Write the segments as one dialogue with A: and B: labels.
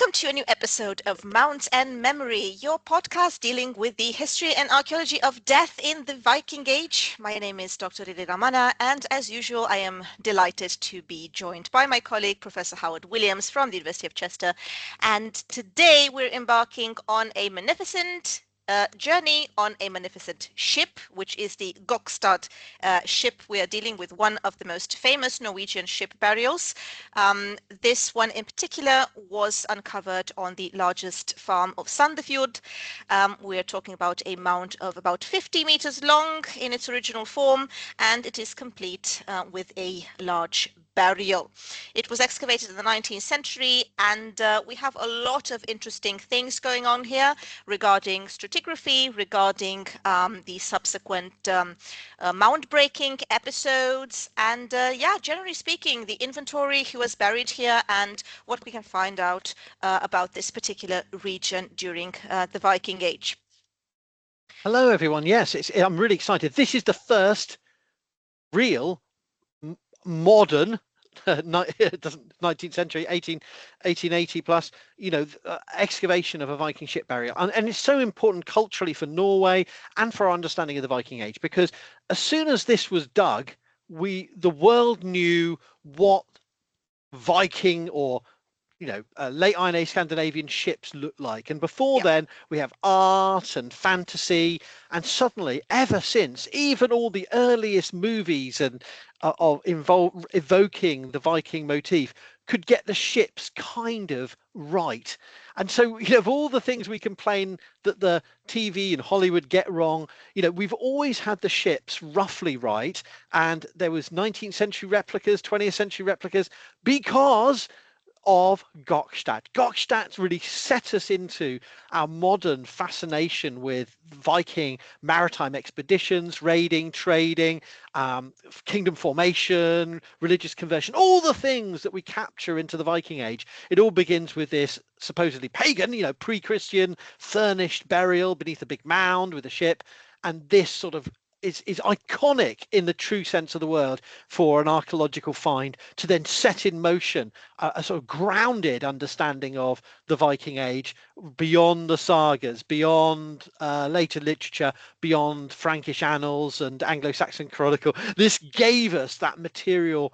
A: Welcome to a new episode of Mounts and Memory, your podcast dealing with the history and archaeology of death in the Viking Age. My name is Dr. Irina-Maria Manea, and as usual, I am delighted to be joined by my colleague, Professor Howard Williams from the University of Chester. And today we're embarking on a magnificent journey on a magnificent ship, which is the Gokstad ship. We are dealing with one of the most famous Norwegian ship burials. This one in particular was uncovered on the largest farm of Sandefjord. We are talking about a mound of about 50 meters long in its original form, and it is complete with a large burial. It was excavated in the 19th century, and we have a lot of interesting things going on here regarding stratigraphy, regarding the subsequent mound-breaking episodes, and generally speaking, the inventory, who was buried here, and what we can find out about this particular region during the Viking Age.
B: Hello, everyone. Yes, I'm really excited. This is the first real modern 19th century 1880 plus excavation of a Viking ship burial, and it's so important culturally for Norway and for our understanding of the Viking Age, because as soon as this was dug, the world knew what Viking or late Iron Age Scandinavian ships look like. And before then, we have art and fantasy, and suddenly, ever since, even all the earliest movies and of evoking the Viking motif could get the ships kind of right. And so, of all the things we complain that the TV and Hollywood get wrong, we've always had the ships roughly right. And there was 19th century replicas, 20th century replicas, because of Gokstad. Gokstad really set us into our modern fascination with Viking maritime expeditions, raiding, trading, kingdom formation, religious conversion, all the things that we capture into the Viking Age. It all begins with this supposedly pagan, pre-Christian furnished burial beneath a big mound with a ship, and this sort of is iconic in the true sense of the word for an archaeological find to then set in motion a sort of grounded understanding of the Viking Age beyond the sagas, beyond later literature, beyond Frankish annals and Anglo-Saxon chronicle. This gave us that material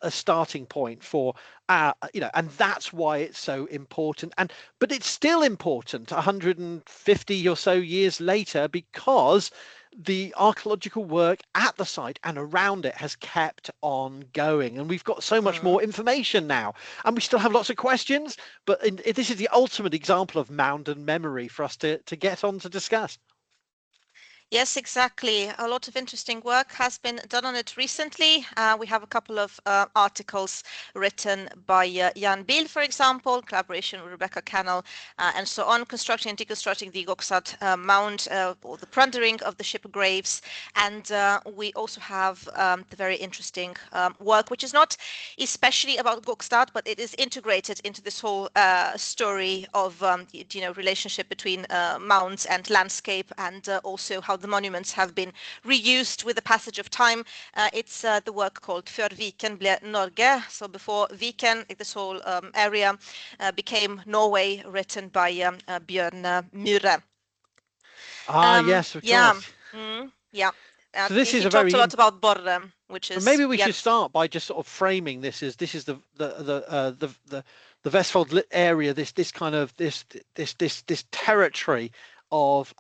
B: starting point for and that's why it's so important. But it's still important 150 or so years later, because the archaeological work at the site and around it has kept on going, and we've got so much more information now, and we still have lots of questions, but this is the ultimate example of mound and memory for us to get on to discuss.
A: Yes, exactly. A lot of interesting work has been done on it recently. We have a couple of articles written by Jan Biel, for example, collaboration with Rebecca Cannell, and so on, constructing and deconstructing the Gokstad mound, or the plundering of the ship graves. And we also have the very interesting work, which is not especially about Gokstad, but it is integrated into this whole story of relationship between mounds and landscape, and also how the monuments have been reused with the passage of time. It's the work called Før Viken ble Norge, so before Viken, this whole area became Norway, written by Bjørn Myhre.
B: Yes, of course.
A: Yeah.
B: So this is
A: he talked a lot about Borre, which is.
B: Maybe we should start by just sort of framing this as this is the Vestfold area, this kind of this territory of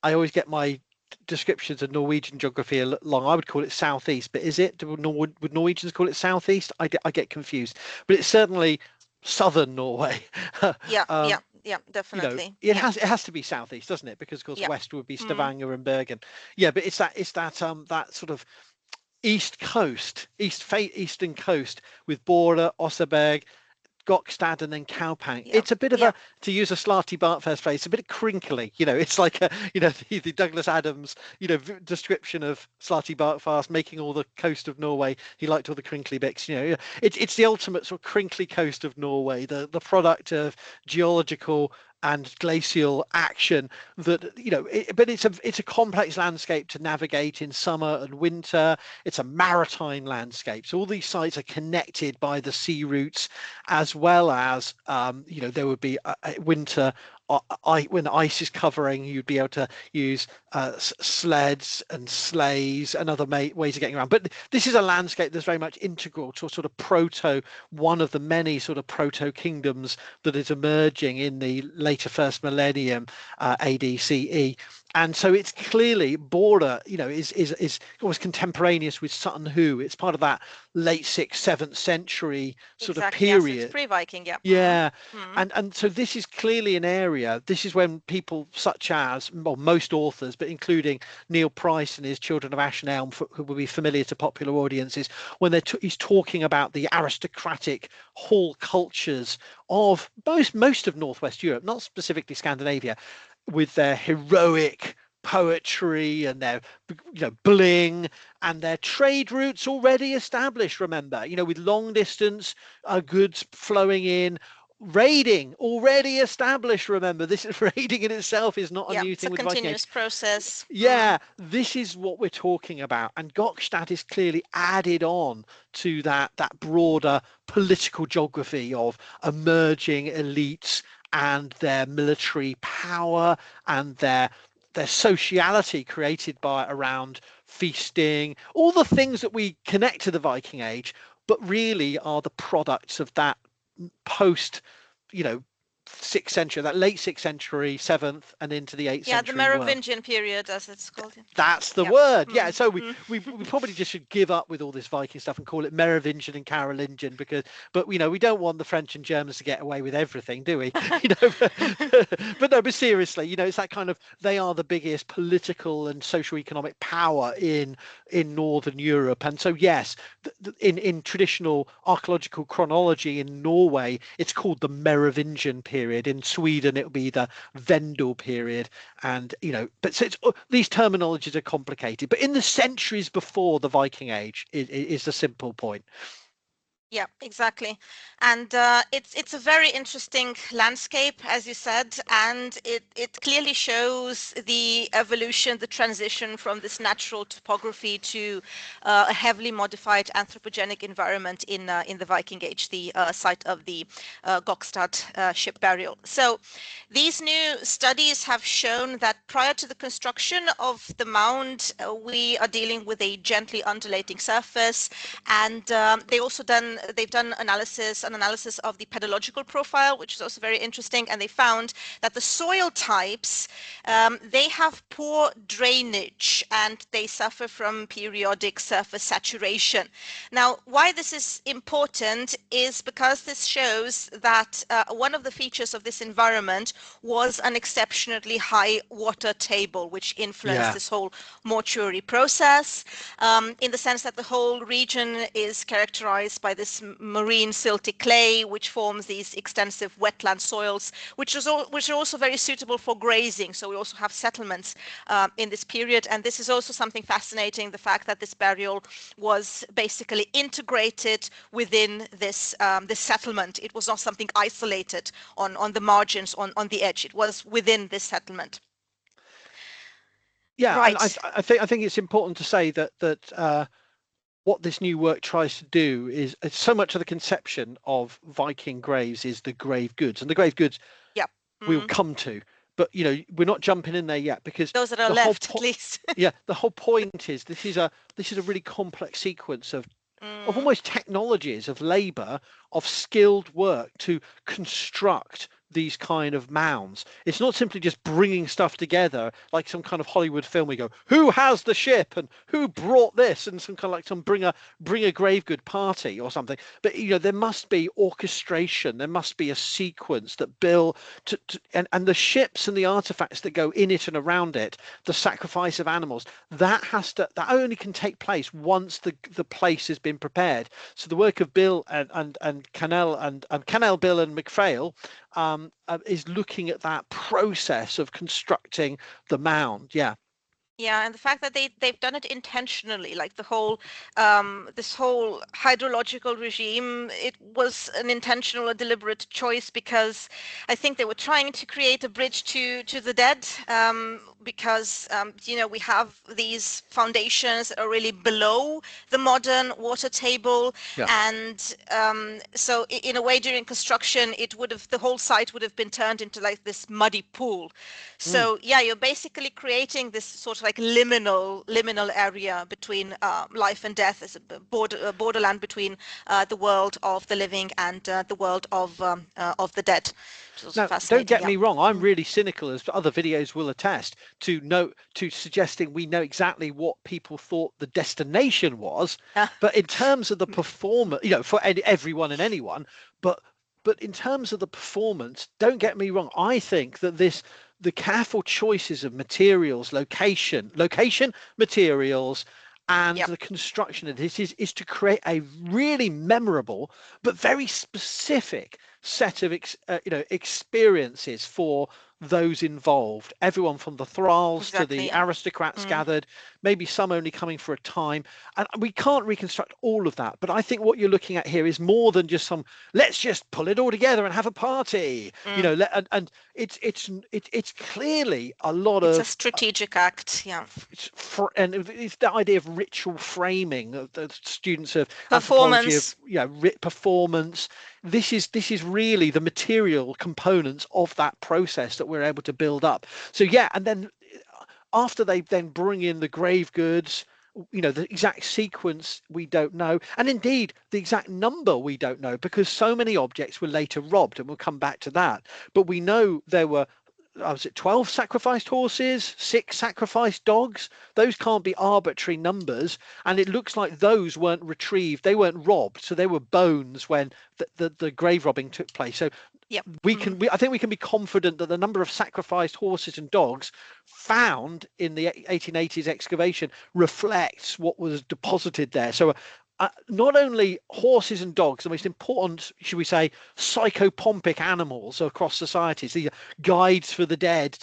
B: I always get my descriptions of Norwegian geography a lot long. I would call it southeast, but is it? Would Norwegians call it southeast? I get confused, but it's certainly southern Norway.
A: Yeah, definitely.
B: It has to be southeast, doesn't it? Because of course west would be Stavanger and Bergen. Yeah, but it's that sort of eastern coast with Borre, Oseberg, Gokstad, and then Kaupang. It's a bit of a, to use a Slarty Bartfast phrase, a bit crinkly. It's like the Douglas Adams description of Slarty Bartfast making all the coast of Norway. He liked all the crinkly bits. It's the ultimate sort of crinkly coast of Norway, the product of geological and glacial action that, but it's a complex landscape to navigate in summer and winter. It's a maritime landscape, so all these sites are connected by the sea routes, as well as there would be a winter when the ice is covering, you'd be able to use sleds and sleighs and other ways of getting around. But this is a landscape that's very much integral to a sort of one of the many sort of proto kingdoms that is emerging in the later first millennium AD CE. And so it's clearly Borre, is almost contemporaneous with Sutton Hoo. It's part of that late 6th, 7th century sort of period.
A: Yes, it's pre-Viking, yeah.
B: Yeah. And so this is clearly an area. This is when people such as, well, most authors, but including Neil Price and his Children of Ash and Elm, who will be familiar to popular audiences, when he's talking about the aristocratic hall cultures of most of Northwest Europe, not specifically Scandinavia, with their heroic poetry and their bling and their trade routes already established, remember, with long distance goods flowing in. Raiding already established, remember. This is raiding in itself is not a new thing with Viking Age.
A: It's a continuous process.
B: Yeah, this is what we're talking about, and Gokstad is clearly added on to that broader political geography of emerging elites and their military power and their sociality created by around feasting, all the things that we connect to the Viking Age, but really are the products of that post 6th century, that late 6th century, 7th and into the 8th century.
A: Yeah, the Merovingian period, as it's called.
B: That's the word. Yeah, so we probably just should give up with all this Viking stuff and call it Merovingian and Carolingian, but we don't want the French and Germans to get away with everything, do we? But seriously, it's that kind of, they are the biggest political and socio-economic power in Northern Europe. And so yes, in traditional archaeological chronology in Norway, it's called the Merovingian period. In Sweden, it will be the Vendel period, and but so these terminologies are complicated. But in the centuries before the Viking Age is the simple point.
A: Yeah, exactly. And it's a very interesting landscape, as you said, and it clearly shows the evolution, the transition from this natural topography to a heavily modified anthropogenic environment in the Viking Age, the site of the Gokstad ship burial. So these new studies have shown that prior to the construction of the mound, we are dealing with a gently undulating surface, and they've done an analysis of the pedological profile, which is also very interesting, and they found that the soil types, they have poor drainage and they suffer from periodic surface saturation. Now, why this is important is because this shows that one of the features of this environment was an exceptionally high water table, which influenced this whole mortuary process, in the sense that the whole region is characterized by this marine silty clay, which forms these extensive wetland soils, which are also very suitable for grazing. So we also have settlements in this period, and this is also something fascinating, the fact that this burial was basically integrated within this this settlement. It was not something isolated on the margins, on the edge. It was within this settlement.
B: Yeah, right. I think it's important to say that what this new work tries to do is so much of the conception of Viking graves is the grave goods, and the grave goods we'll come to, but we're not jumping in there yet, because
A: those that are left at least.
B: Yeah, the whole point is this is a really complex sequence of almost technologies, of labor, of skilled work to construct these kind of mounds. It's not simply just bringing stuff together like some kind of Hollywood film. We go, who has the ship and who brought this, and some kind of like some bring a grave good party or something. But there must be orchestration, there must be a sequence that build and the ships and the artifacts that go in it and around it, the sacrifice of animals, that only can take place once the place has been prepared. So the work of Bill and Cannell Bill and MacPhail is looking at that process of constructing the mound. Yeah,
A: Yeah, and the fact that they've done it intentionally, like the whole this whole hydrological regime, it was an intentional, a deliberate choice because I think they were trying to create a bridge to the dead, because you know, we have these foundations that are really below the modern water table,
B: Yeah.
A: and so in a way during construction, the whole site would have been turned into like this muddy pool.
B: Mm.
A: So yeah, you're basically creating this sort of like liminal area between life and death, as a borderland between the world of the living and the world of the dead, which is also
B: Now, don't
A: fascinating.
B: get
A: Yeah.
B: me wrong, I'm really cynical, as other videos will attest, to suggesting we know exactly what people thought the destination was. But in terms of the performance, you know, for everyone and anyone, but in terms of the performance, don't get me wrong, I think that the careful choices of materials, location, materials, and
A: Yep.
B: the construction of this is to create a really memorable but very specific set of experiences for those involved, everyone from the thralls to
A: Exactly.
B: the
A: Yeah.
B: aristocrats gathered, maybe some only coming for a time, and we can't reconstruct all of that. But I think what you're looking at here is more than just some let's just pull it all together and have a party, you know. And it's clearly a lot
A: It's a
B: of
A: strategic act. Yeah.
B: and it's the idea of ritual framing. The students of anthropology of
A: Performance.
B: performance. This is really the material components of that process that we're able to build up. So yeah, and then after they then bring in the grave goods, the exact sequence we don't know, and indeed the exact number we don't know, because so many objects were later robbed, and we'll come back to that. But we know there were, was it 12 sacrificed horses, 6 sacrificed dogs? Those can't be arbitrary numbers, and it looks like those weren't retrieved, they weren't robbed, so they were bones when the grave robbing took place. So
A: Yep.
B: I think we can be confident that the number of sacrificed horses and dogs found in the 1880s excavation reflects what was deposited there. So not only horses and dogs, the most important, should we say, psychopompic animals across societies, the guides for the dead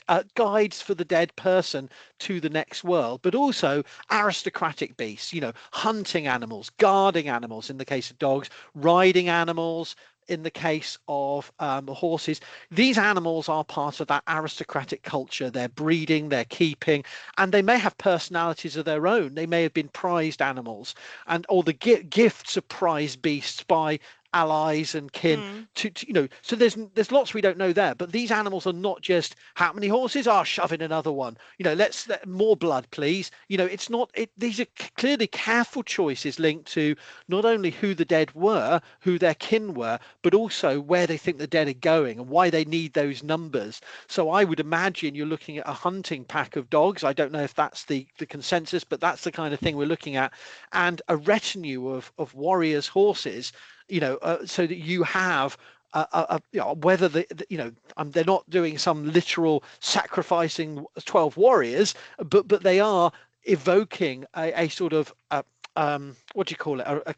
B: person to the next world, but also aristocratic beasts, hunting animals, guarding animals in the case of dogs, riding animals in the case of horses. These animals are part of that aristocratic culture. They're breeding, they're keeping, and they may have personalities of their own. They may have been prized animals, or the gifts of prized beasts by allies and kin so there's lots we don't know there, but these animals are not just how many horses are shove in another one, let's more blood please. It's not these are clearly careful choices linked to not only who the dead were, who their kin were, but also where they think the dead are going and why they need those numbers. So I would imagine you're looking at a hunting pack of dogs. I don't know if that's the consensus, but that's the kind of thing we're looking at, and a retinue of warriors' horses, so that you have whether they're not doing some literal sacrificing 12 warriors, but they are evoking a sort of what do you call it,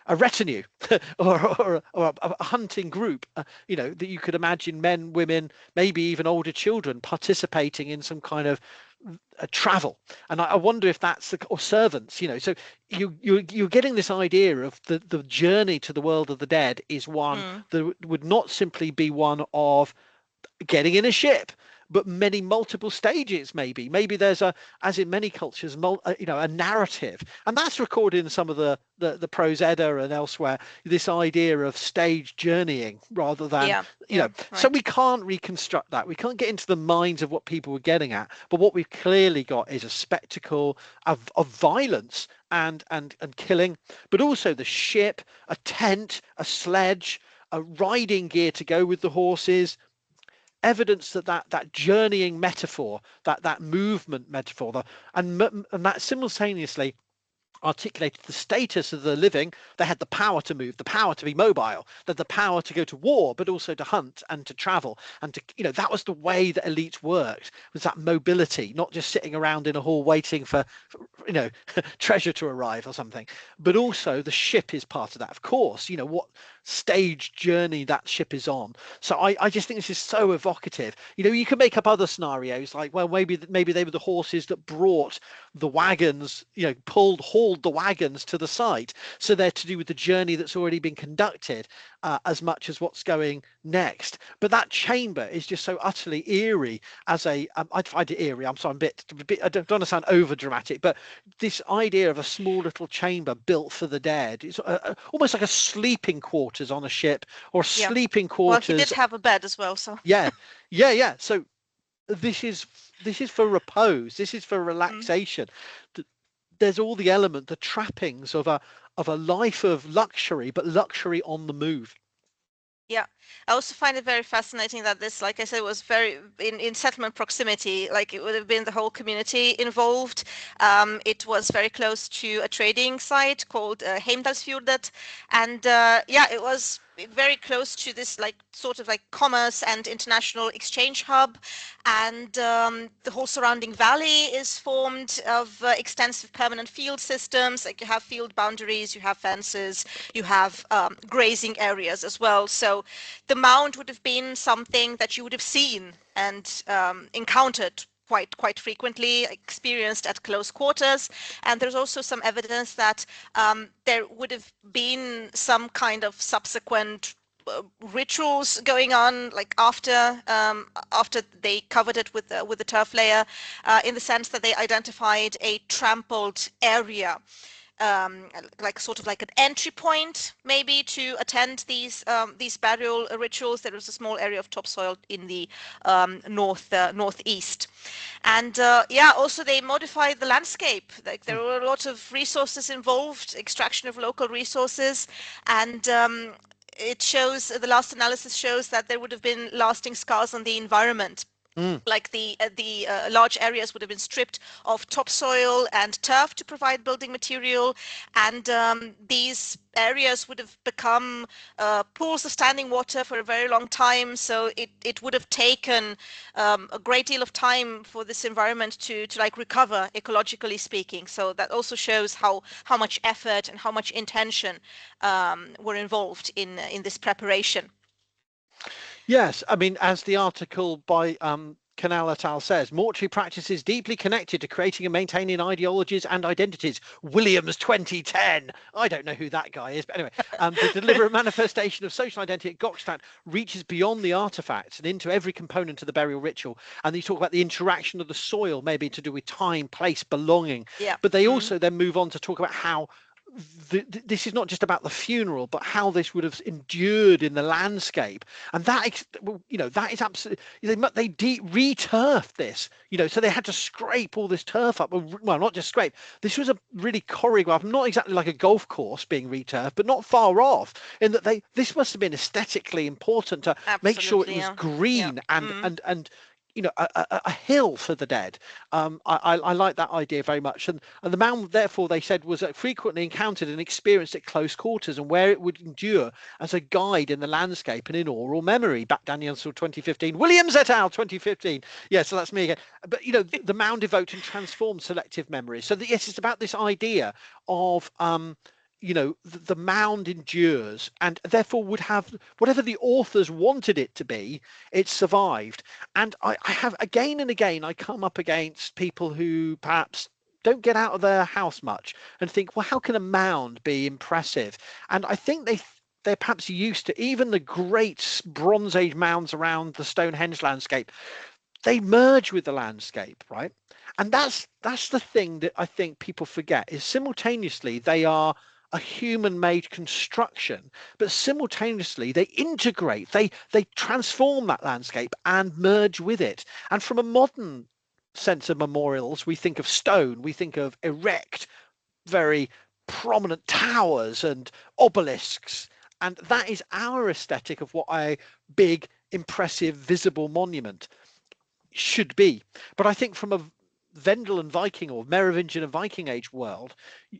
B: a retinue or a hunting group, that you could imagine men, women, maybe even older children participating in some kind of travel. And I wonder if that's or servants, so you're getting this idea of the journey to the world of the dead is one that would not simply be one of getting in a ship, but many multiple stages. Maybe there's as in many cultures, a narrative, and that's recorded in some of the Prose Edda and elsewhere, this idea of stage journeying rather than so
A: right.
B: we can't reconstruct that. We can't get into the minds of what people were getting at, but what we've clearly got is a spectacle of violence and killing, but also the ship, a tent, a sledge, a riding gear to go with the horses, evidence that journeying metaphor, that movement metaphor, and that simultaneously articulated the status of the living. They had the power to move, the power to be mobile, the power to go to war, but also to hunt and to travel. And to, that was the way that elites worked, was that mobility, not just sitting around in a hall waiting for treasure to arrive or something. But also the ship is part of that, of course, what stage journey that ship is on. So I just think this is so evocative. You can make up other scenarios like, well, maybe they were the horses that brought the wagons, hauled the wagons to the site, so they're to do with the journey that's already been conducted, as much as what's going next. But that chamber is just so utterly eerie as I'd find it eerie. I'm sorry, I don't want to sound over dramatic, but this idea of a small little chamber built for the dead, it's almost like a sleeping quarters on a ship, or sleeping quarters.
A: Well, he did have a bed as well, so
B: yeah. So this is for repose, this is for relaxation. There's all the the trappings of a life of luxury, but luxury on the move.
A: Yeah, I also find it very fascinating that this, like I said, was very in settlement proximity. Like it would have been the whole community involved. It was very close to a trading site called Heimdalsfjordet, and it was very close to this sort of commerce and international exchange hub, and the whole surrounding valley is formed of extensive permanent field systems. Like you have field boundaries, you have fences, you have grazing areas as well. So the mound would have been something that you would have seen and encountered quite frequently, experienced at close quarters. And there's also some evidence that there would have been some kind of subsequent rituals going on, like after they covered it with the turf layer, in the sense that they identified a trampled area, like sort of like an entry point maybe to attend these burial rituals. There was a small area of topsoil in the northeast, and also they modified the landscape. Like there were a lot of resources involved, extraction of local resources, and it shows, the last analysis shows that there would have been lasting scars on the environment. Like the large areas would have been stripped of topsoil and turf to provide building material, and these areas would have become pools of standing water for a very long time. So it would have taken a great deal of time for this environment to recover, ecologically speaking. So that also shows how much effort and how much intention were involved in this preparation.
B: Yes, I mean, as the article by Canal et al. Says, mortuary practice is deeply connected to creating and maintaining ideologies and identities. Williams 2010. I don't know who that guy is, but anyway, the deliberate manifestation of social identity at Gokstad reaches beyond the artifacts and into every component of the burial ritual. And you talk about the interaction of the soil, maybe to do with time, place, belonging.
A: Yeah.
B: But they also then move on to talk about how this is not just about the funeral, but how this would have endured in the landscape. And that is absolutely, they re-turfed this, so they had to scrape all this turf up. Well, not just scrape. This was a really choreographed, not exactly like a golf course being re-turfed, but not far off, in that this must have been aesthetically important to make sure it was green and a hill for the dead. I like that idea very much. And the mound, therefore, they said, was frequently encountered and experienced at close quarters, and where it would endure as a guide in the landscape and in oral memory. Back Daniel 2015, Williams et al. 2015. Yeah, so that's me again. But the mound evoked and transformed selective memories. So yes, it's about this idea of the mound endures, and therefore would have whatever the authors wanted it to be, it survived. And I have again and again, I come up against people who perhaps don't get out of their house much and think, well, how can a mound be impressive? And I think they're perhaps used to even the great Bronze Age mounds around the Stonehenge landscape. They merge with the landscape, right? And that's the thing that I think people forget, is simultaneously they are a human-made construction, but simultaneously they integrate, they transform that landscape and merge with it. And from a modern sense of memorials, we think of stone, we think of erect, very prominent towers and obelisks, and that is our aesthetic of what a big, impressive, visible monument should be. But I think from Vendel and Viking or Merovingian and Viking Age world,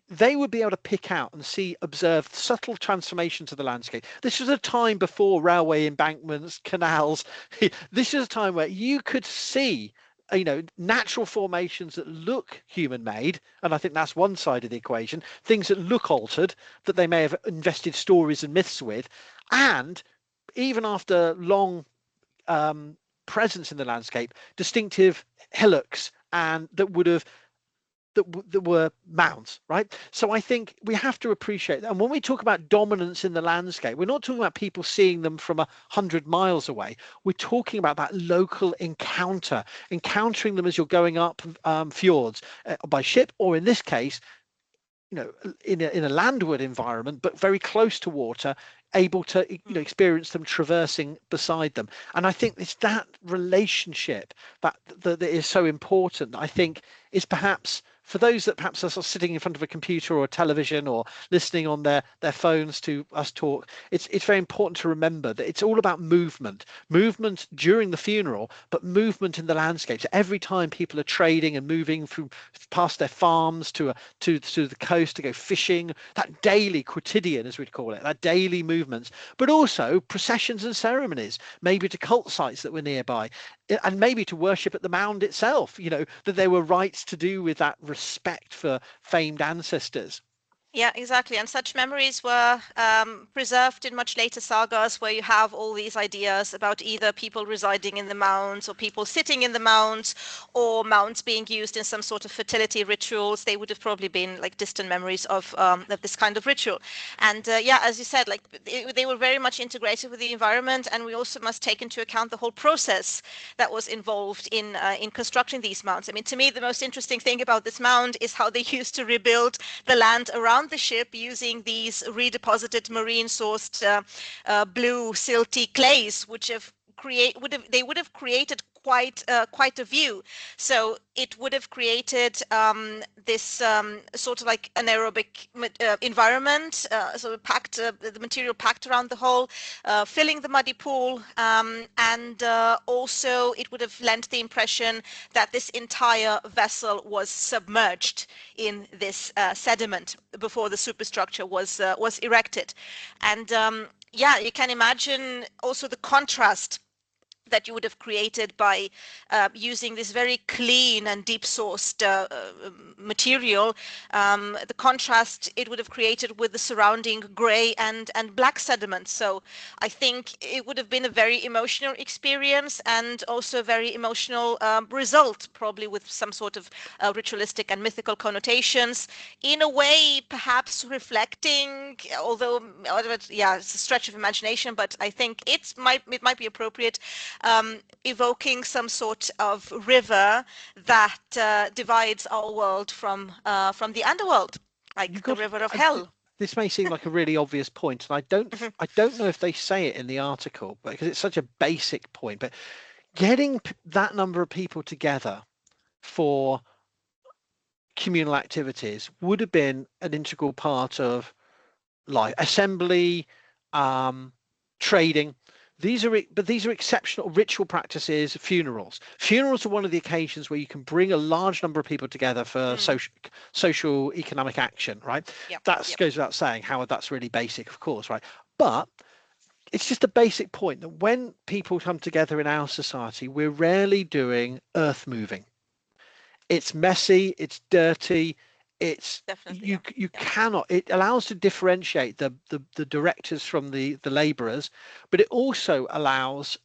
B: they would be able to pick out and observe subtle transformations of the landscape. This was a time before railway embankments, canals. This is a time where you could see natural formations that look human made, and I think that's one side of the equation, things that look altered, that they may have invested stories and myths with, and even after long presence in the landscape, distinctive hillocks and that were mounds, right? So I think we have to appreciate that. And when we talk about dominance in the landscape, we're not talking about people seeing them from 100 miles away. We're talking about that local encountering them as you're going up fjords by ship, or in this case, in a landward environment, but very close to water, able to experience them traversing beside them. And I think it's that relationship that is so important. I think is perhaps for those that perhaps are sort of sitting in front of a computer or a television or listening on their phones to us talk, it's very important to remember that it's all about movement during the funeral, but movement in the landscape. So every time people are trading and moving past their farms to the coast to go fishing, that daily quotidian, as we'd call it, that daily movements, but also processions and ceremonies, maybe to cult sites that were nearby, and maybe to worship at the mound itself, that there were rites to do with that respect for famed ancestors.
A: Yeah, exactly. And such memories were preserved in much later sagas where you have all these ideas about either people residing in the mounds or people sitting in the mounds or mounds being used in some sort of fertility rituals. They would have probably been like distant memories of this kind of ritual. And yeah, as you said, like they were very much integrated with the environment. And we also must take into account the whole process that was involved in constructing these mounds. I mean, to me, the most interesting thing about this mound is how they used to rebuild the land around the ship using these redeposited marine sourced blue silty clays, which they would have created quite a view. So it would have created this sort of like anaerobic environment, so the material packed around the hole, filling the muddy pool, and also it would have lent the impression that this entire vessel was submerged in this sediment before the superstructure was erected. And yeah, you can imagine also the contrast that you would have created by using this very clean and deep sourced material, the contrast it would have created with the surrounding gray and black sediment. So I think it would have been a very emotional experience and also a very emotional result, probably with some sort of ritualistic and mythical connotations, in a way perhaps reflecting, although yeah, it's a stretch of imagination, but I think it might be appropriate, evoking some sort of river that divides our world from the underworld, like the river of hell.
B: This may seem like a really obvious point, and I don't know if they say it in the article, because it's such a basic point. But getting that number of people together for communal activities would have been an integral part of life. Assembly, trading. These are exceptional ritual practices. Funerals are one of the occasions where you can bring a large number of people together for social economic action, right? That goes without saying. Howard, that's really basic, of course, right? But it's just a basic point that when people come together in our society, we're rarely doing earth moving. It's messy, it's dirty, it's definitely you cannot. It allows to differentiate the directors from the laborers, but it also allows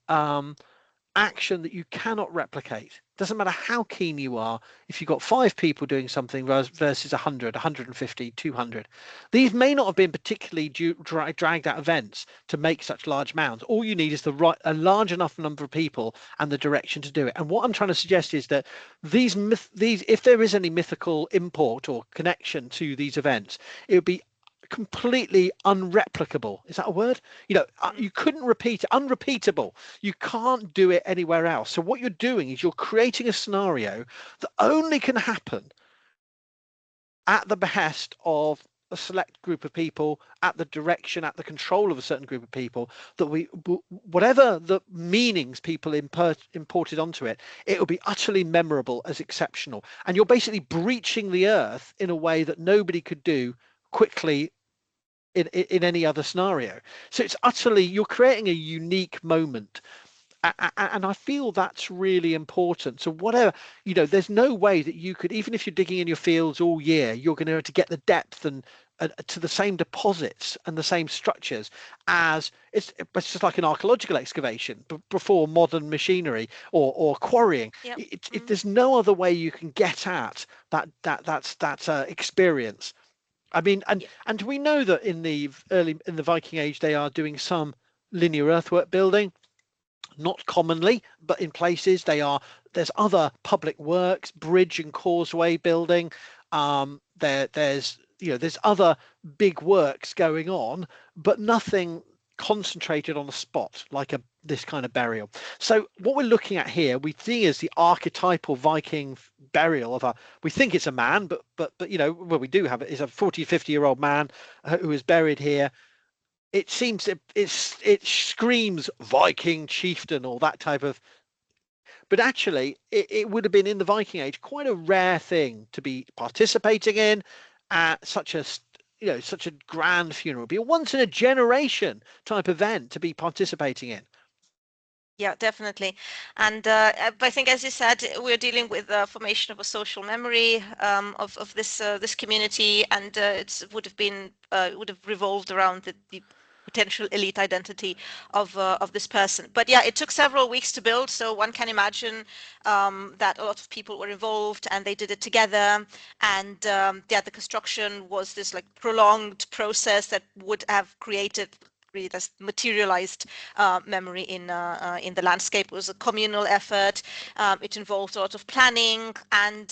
B: action that you cannot replicate. Doesn't matter how keen you are. If you've got 5 people doing something versus 100, 150, 200, these may not have been particularly dragged out events to make such large mounds. All you need is a large enough number of people and the direction to do it. And what I'm trying to suggest is that these if there is any mythical import or connection to these events, it would be completely unreplicable. Is that a word? You couldn't repeat it. Unrepeatable. You can't do it anywhere else. So what you're doing is you're creating a scenario that only can happen at the behest of a select group of people, at the direction, at the control of a certain group of people, that whatever the meanings people imported onto it, it will be utterly memorable as exceptional. And you're basically breaching the earth in a way that nobody could do quickly in any other scenario. So it's utterly, you're creating a unique moment. And I feel that's really important. So whatever, there's no way that you could, even if you're digging in your fields all year, you're going to get the depth and to the same deposits and the same structures as it's just like an archaeological excavation before modern machinery or quarrying.
A: Yep.
B: There's no other way you can get at that experience. I mean, and we know that in the Viking Age they are doing some linear earthwork building. Not commonly, but in places there's other public works, bridge and causeway building. There's other big works going on, but nothing concentrated on a spot like this kind of burial. So what we're looking at here, we see is the archetypal Viking burial of we think it's a man, but we do have it is a 40-50-year-old man who is buried here. It seems it screams Viking chieftain or that type of, but actually it would have been in the Viking Age quite a rare thing to be participating in at such a grand funeral. It'd be a once in a generation type event to be participating in.
A: Yeah, definitely. And I think, as you said, we're dealing with the formation of a social memory of this community, and it would have revolved around the potential elite identity of this person. But yeah, it took several weeks to build, so one can imagine that a lot of people were involved and they did it together. And yeah, the construction was this like prolonged process that would have created really this materialized memory in the landscape. It was a communal effort. It involved a lot of planning, and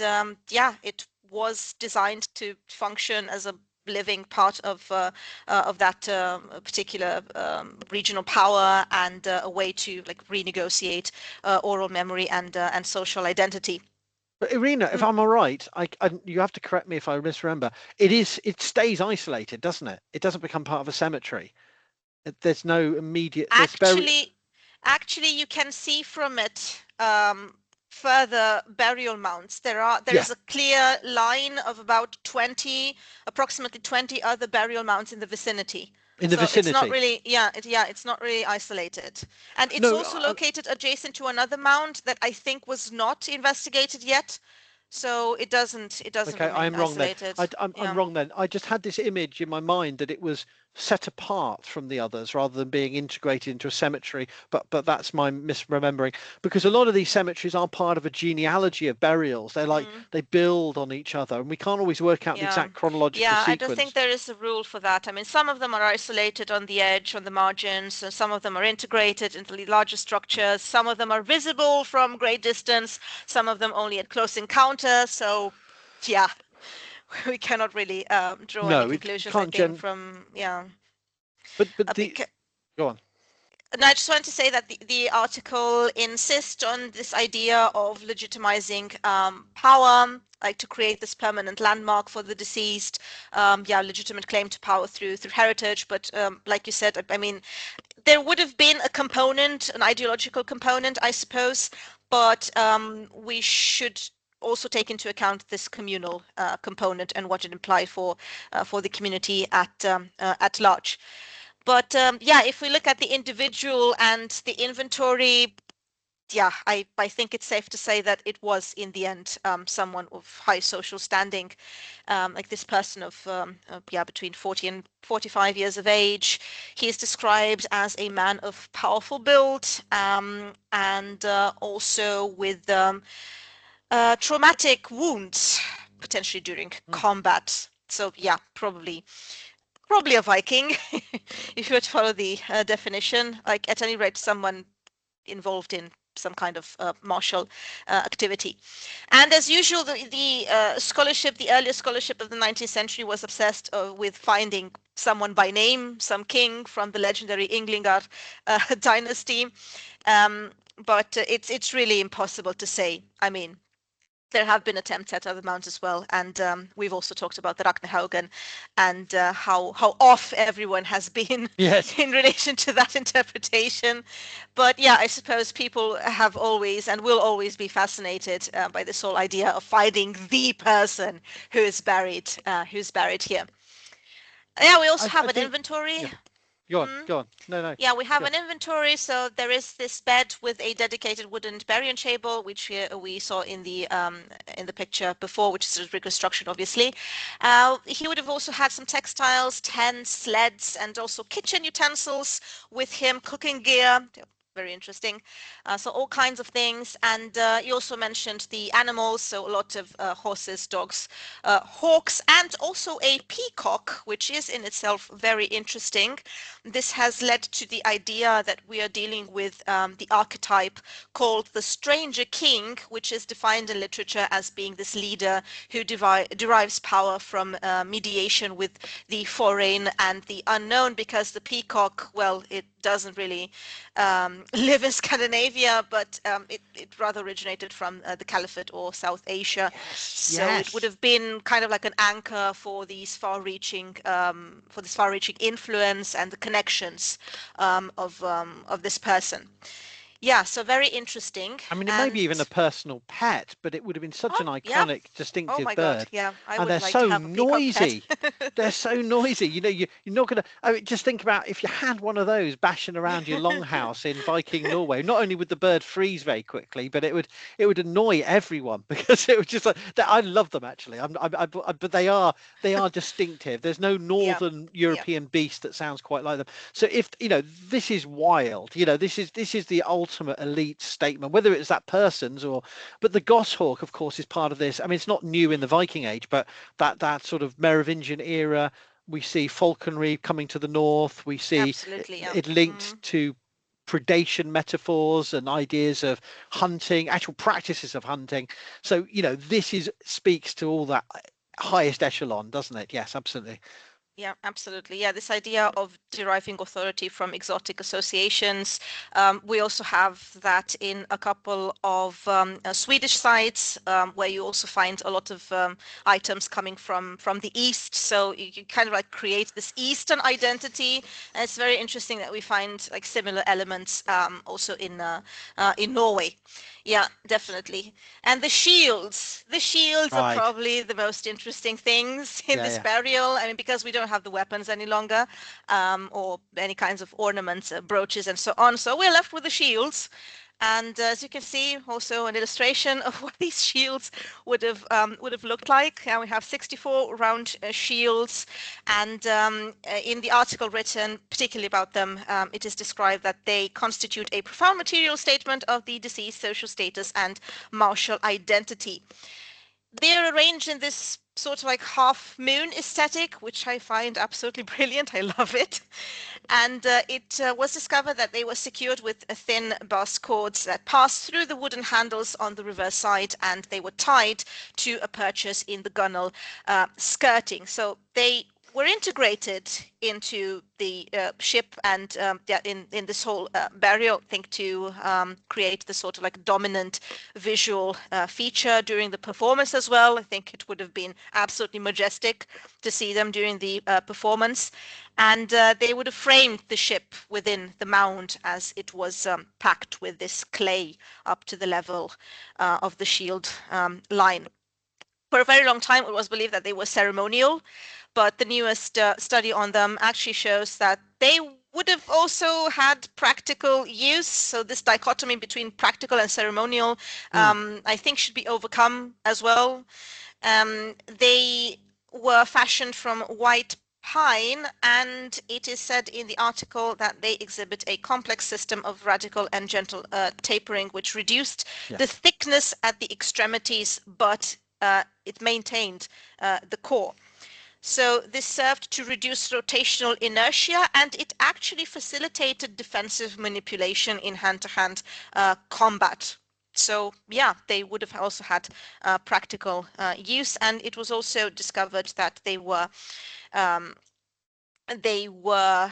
A: yeah, it was designed to function as a living part of that particular regional power, and a way to like renegotiate oral memory and social identity.
B: But Irina, if I'm all right, you have to correct me if I misremember. It stays isolated, doesn't it? It doesn't become part of a cemetery. There's no immediate.
A: Actually, you can see from it further burial mounds. There is a clear line of about approximately 20 other burial mounds in the vicinity. It's not really, it's not really isolated. And it's also located adjacent to another mound that I think was not investigated yet. So it doesn't
B: Okay,
A: remain
B: I'm wrong
A: isolated.
B: then. I'm wrong then. I just had this image in my mind that it was set apart from the others rather than being integrated into a cemetery. But that's my misremembering, because a lot of these cemeteries are part of a genealogy of burials. They're like they build on each other, and we can't always work out the exact chronological sequence.
A: I don't think there is a rule for that. I mean, some of them are isolated on the edge, on the margins, and some of them are integrated into the larger structures. Some of them are visible from great distance, some of them only at close encounter. So yeah, we cannot really draw any conclusions, I think, from
B: But go on.
A: And I just want to say that the article insists on this idea of legitimizing power, like to create this permanent landmark for the deceased, legitimate claim to power through heritage. But like you said, I mean, there would have been a component, an ideological component, I suppose, but we should also take into account this communal component and what it implied for the community at large. But if we look at the individual and the inventory, I think it's safe to say that it was in the end someone of high social standing, like this person of between 40 and 45 years of age. He is described as a man of powerful build, and also with traumatic wounds, potentially during combat. So yeah, probably a Viking, if you were to follow the definition, like at any rate, someone involved in some kind of martial activity. And as usual, the scholarship, the earlier scholarship of the 19th century was obsessed with finding someone by name, some king from the legendary Inglingar dynasty. But it's really impossible to say. I mean, there have been attempts at other mounds as well, and we've also talked about the Ragnarhaugen and how off everyone has been
B: Yes.
A: in relation to that interpretation. But yeah, I suppose people have always and will always be fascinated by this whole idea of finding the person who's buried here. Yeah, we also have
B: I
A: an
B: think.
A: inventory.
B: Yeah. Go on.
A: Hmm?
B: Go on. No. No.
A: Yeah, we have
B: Go.
A: an inventory. So there is this bed with a dedicated wooden burial table, which we saw in the picture before, which is a reconstruction, obviously. He would have also had some textiles, tents, sleds, and also kitchen utensils with him, cooking gear. Very interesting. So all kinds of things. And you also mentioned the animals, so a lot of horses, dogs, hawks, and also a peacock, which is in itself very interesting. This has led to the idea that we are dealing with the archetype called the stranger king, which is defined in literature as being this leader who derives power from mediation with the foreign and the unknown, because the peacock, well, it doesn't really live in Scandinavia, but it rather originated from the Caliphate or South Asia.
B: Yes.
A: So it would
B: Yes.
A: have been kind of like an anchor for these far-reaching influence and the connections of this person. Yeah, so very interesting.
B: I mean, it may be
A: And
B: even a personal pet, but it would have been such
A: oh
B: an
A: yeah,
B: iconic,
A: oh
B: distinctive
A: my God,
B: bird.
A: yeah, I
B: And
A: would
B: they're
A: like to
B: so
A: have a peacock pet.
B: noisy. They're so noisy. You're not going to. I mean, just think about if you had one of those bashing around your longhouse in Viking Norway. Not only would the bird freeze very quickly, but it would annoy everyone because it was just like that. I love them actually. But they are distinctive. There's no
A: Yeah,
B: northern
A: yeah,
B: European beast that sounds quite like them. So if this is wild. This is the ultimate elite statement. Whether it's that person's but the goshawk, of course, is part of this. I mean, it's not new in the Viking Age, but that sort of Merovingian era, we see falconry coming to the north. We see
A: absolutely, yeah.
B: it linked to predation metaphors and ideas of hunting, actual practices of hunting. So, this speaks to all that highest echelon, doesn't it? Yes, absolutely.
A: Yeah, absolutely. Yeah, this idea of deriving authority from exotic associations. We also have that in a couple of Swedish sites where you also find a lot of items coming from the East. So you kind of like create this Eastern identity. And it's very interesting that we find like similar elements also in Norway. Yeah, definitely. And the shields. The shields are
B: Right.
A: probably the most interesting things in
B: Yeah,
A: this
B: yeah.
A: burial. I mean, because we don't have the weapons any longer, or any kinds of ornaments, brooches, and so on. So we're left with the shields. And as you can see, also an illustration of what these shields would have looked like. And we have 64 round shields, and in the article written particularly about them, it is described that they constitute a profound material statement of the deceased social status and martial identity. They're arranged in this sort of like half moon aesthetic, which I find absolutely brilliant. I love it. And it was discovered that they were secured with thin brass cords that passed through the wooden handles on the reverse side, and they were tied to a purchase in the gunwale skirting. So they were integrated into the ship, and yeah, in this whole burial thing to create the sort of like dominant visual feature during the performance as well. I think it would have been absolutely majestic to see them during the performance, and they would have framed the ship within the mound as it was packed with this clay up to the level of the shield line. For a very long time, it was believed that they were ceremonial, but the newest study on them actually shows that they would have also had practical use. So this dichotomy between practical and ceremonial,
B: Hmm.
A: I think, should be overcome as well. They were fashioned from white pine, and it is said in the article that they exhibit a complex system of radical and gentle tapering, which reduced the
B: Yes.
A: thickness at the extremities, but it maintained the core. So this served to reduce rotational inertia, and it actually facilitated defensive manipulation in hand-to-hand combat. So yeah, they would have also had practical use, and it was also discovered that they were um, they were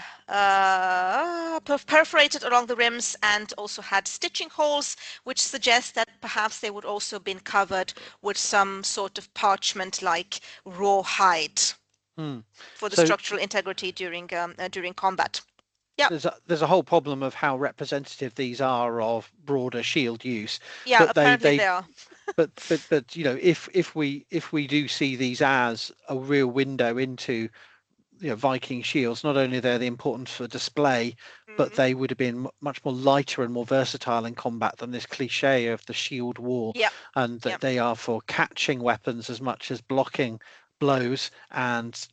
A: perforated along the rims and also had stitching holes, which suggests that perhaps they would also have been covered with some sort of parchment-like raw hide for the
B: So
A: structural integrity during combat. Yeah,
B: there's a whole problem of how representative these are of broader shield use,
A: yeah,
B: but
A: apparently
B: they
A: they are.
B: but you know, if we do see these as a real window into, you know, Viking shields, not only they're the importance for display, but
A: Hmm.
B: they would have been much more lighter and more versatile in combat than this cliche of the shield wall,
A: Yeah,
B: and
A: yeah,
B: that they are for catching weapons as much as blocking blows, and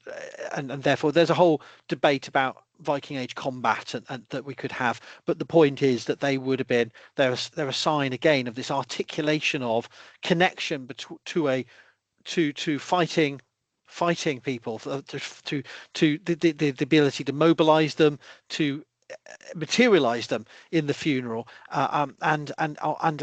B: therefore there's a whole debate about Viking Age combat and that we could have, but the point is that they would have been, they're a sign again of this articulation of connection to a to fighting people, to the ability to mobilize them, to materialize them in the funeral, and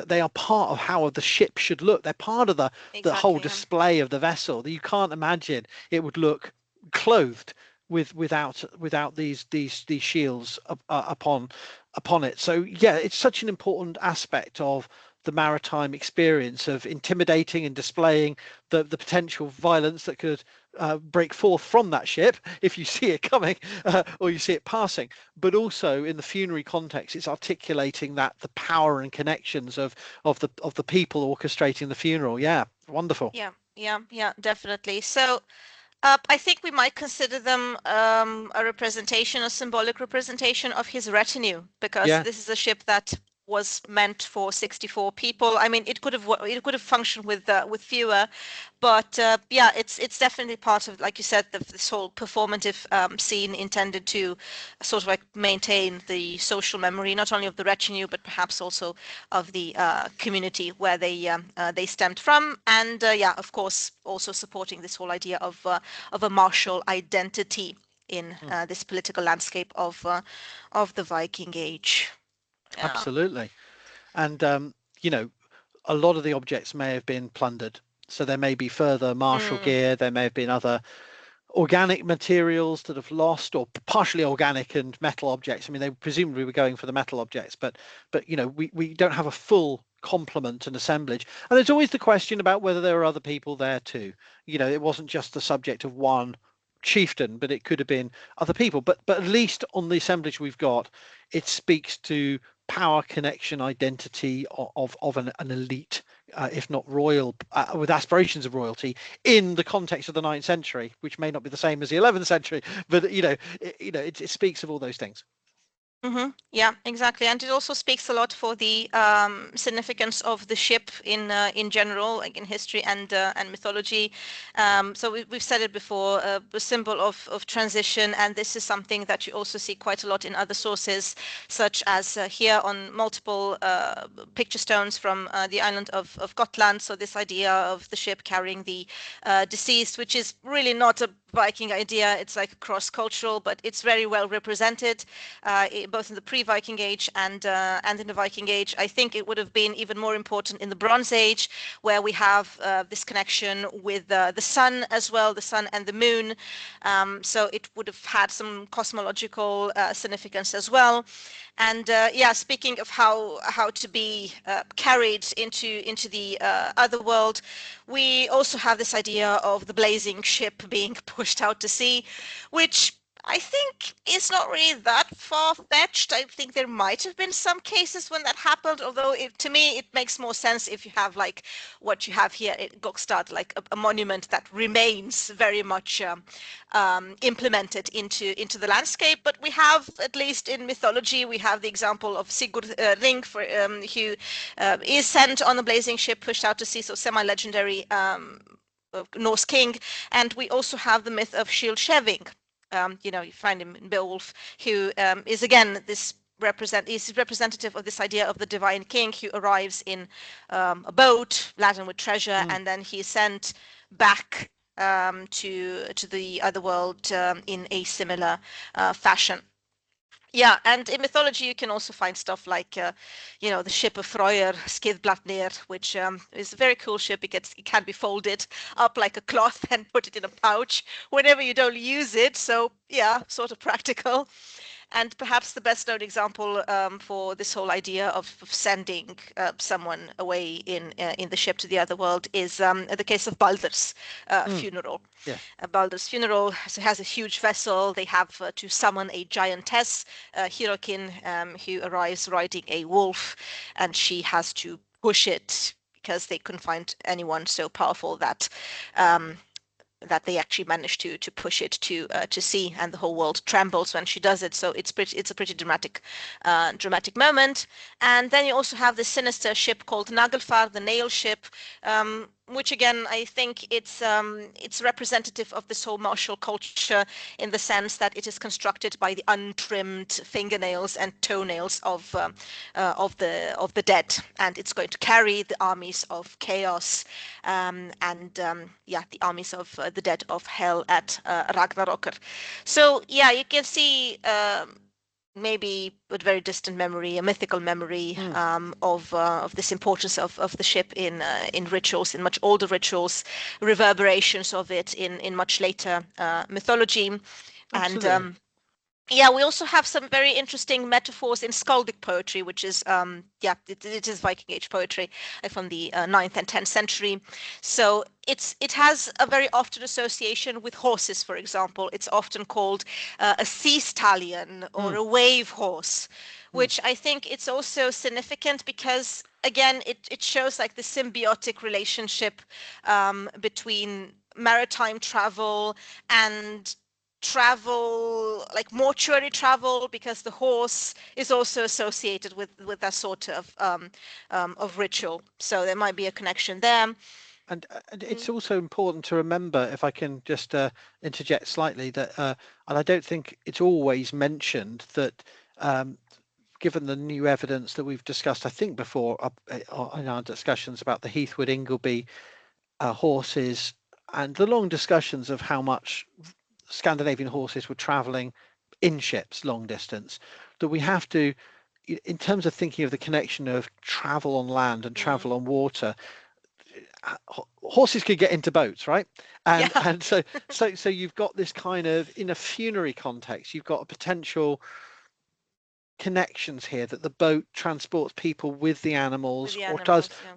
B: they are part of how the ship should look. They're part of the whole
A: exactly.
B: display of the vessel. You can't imagine it would look clothed without these shields upon it. So yeah, it's such an important aspect of the maritime experience of intimidating and displaying the potential violence that could break forth from that ship if you see it coming, or you see it passing. But also in the funerary context, it's articulating that the power and connections of the people orchestrating the funeral. Yeah, wonderful.
A: Yeah, yeah, yeah, definitely. So I think we might consider them a representation, a symbolic representation of his retinue, because
B: Yeah.
A: this is a ship that was meant for 64 people. I mean, it could have functioned with fewer, but yeah, it's definitely part of, like you said, this whole performative scene intended to sort of like maintain the social memory, not only of the retinue, but perhaps also of the community where they stemmed from, and yeah, of course, also supporting this whole idea of a martial identity in
B: Mm,
A: this political landscape of the Viking Age. Yeah.
B: absolutely. And you know, a lot of the objects may have been plundered, so there may be further martial
A: Mm,
B: gear, there may have been other organic materials that have lost, or partially organic and metal objects. I mean, they presumably were going for the metal objects, but you know, we don't have a full complement and assemblage. And there's always the question about whether there are other people there too. You know, it wasn't just the subject of one chieftain, but it could have been other people. But at least on the assemblage we've got, it speaks to power, connection, identity of an elite, if not royal, with aspirations of royalty in the context of the 9th century, which may not be the same as the 11th century, but it speaks of all those things.
A: Yeah, exactly, and it also speaks a lot for the significance of the ship in general, like in history and mythology. So we've said it before, a symbol of transition, and this is something that you also see quite a lot in other sources, such as here on multiple picture stones from the island of Gotland. So this idea of the ship carrying the deceased, which is really not a Viking idea. It's like cross-cultural, but it's very well represented, both in the pre-Viking Age and in the Viking Age. I think it would have been even more important in the Bronze Age, where we have this connection with the sun as well, the sun and the moon. So it would have had some cosmological significance as well. And yeah, speaking of how to be carried into the other world, we also have this idea of the blazing ship being pushed out to sea, which I think is not really that far-fetched. I think there might have been some cases when that happened, although to me it makes more sense if you have like what you have here at Gokstad, like a monument that remains very much implemented into the landscape. But we have, at least in mythology, we have the example of Sigurd Ring, who is sent on a blazing ship, pushed out to sea, so semi-legendary Norse king. And we also have the myth of Shilsheving. You find him in Beowulf, who is again this is representative of this idea of the divine king who arrives in a boat laden with treasure,
B: Mm.
A: and then he is sent back to the other world in a similar fashion. Yeah, and in mythology you can also find stuff like, the ship of Freyr, Skidbladnir, which is a very cool ship. It can be folded up like a cloth and put it in a pouch whenever you don't use it. So yeah, sort of practical. And perhaps the best known example for this whole idea of sending someone away in the ship to the other world is the case of Baldur's funeral.
B: Yes.
A: Baldur's funeral has a huge vessel. They have to summon a giantess, Hirokin, who arrives riding a wolf, and she has to push it because they couldn't find anyone so powerful that they actually manage to push it to sea, and the whole world trembles when she does it. So it's a pretty dramatic moment. And then you also have this sinister ship called Naglfar, the nail ship, which again I think it's representative of this whole martial culture in the sense that it is constructed by the untrimmed fingernails and toenails of the dead, and it's going to carry the armies of chaos, the armies of the dead of hell at Ragnarokr. So yeah, you can see maybe with very distant memory, a mythical memory of this importance of the ship in rituals, in much older rituals, reverberations of it in much later mythology.
B: Absolutely.
A: And yeah, we also have some very interesting metaphors in skaldic poetry, which is it is Viking Age poetry from the 9th and 10th century. So it has a very often association with horses. For example, it's often called a sea stallion or a wave horse, which I think it's also significant because again it shows like the symbiotic relationship between maritime travel and travel, like mortuary travel, because the horse is also associated with that sort of ritual. So there might be a connection there.
B: And it's also important to remember, if I can just interject slightly, that and I don't think it's always mentioned that given the new evidence that we've discussed, I think before in our discussions about the Heathwood Ingleby horses and the long discussions of how much Scandinavian horses were traveling in ships long distance, that we have to, in terms of thinking of the connection of travel on land and travel on water, horses could get into boats, right? And so you've got this kind of, in a funerary context, you've got a potential connections here, that the boat transports people with the animals, or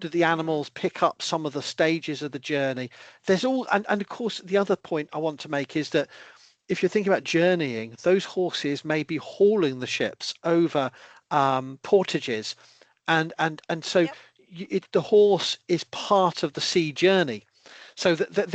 B: do the animals pick up some of the stages of the journey? There's all, and of course the other point I want to make is that if you're thinking about journeying, those horses may be hauling the ships over portages, and so the horse is part of the sea journey. So that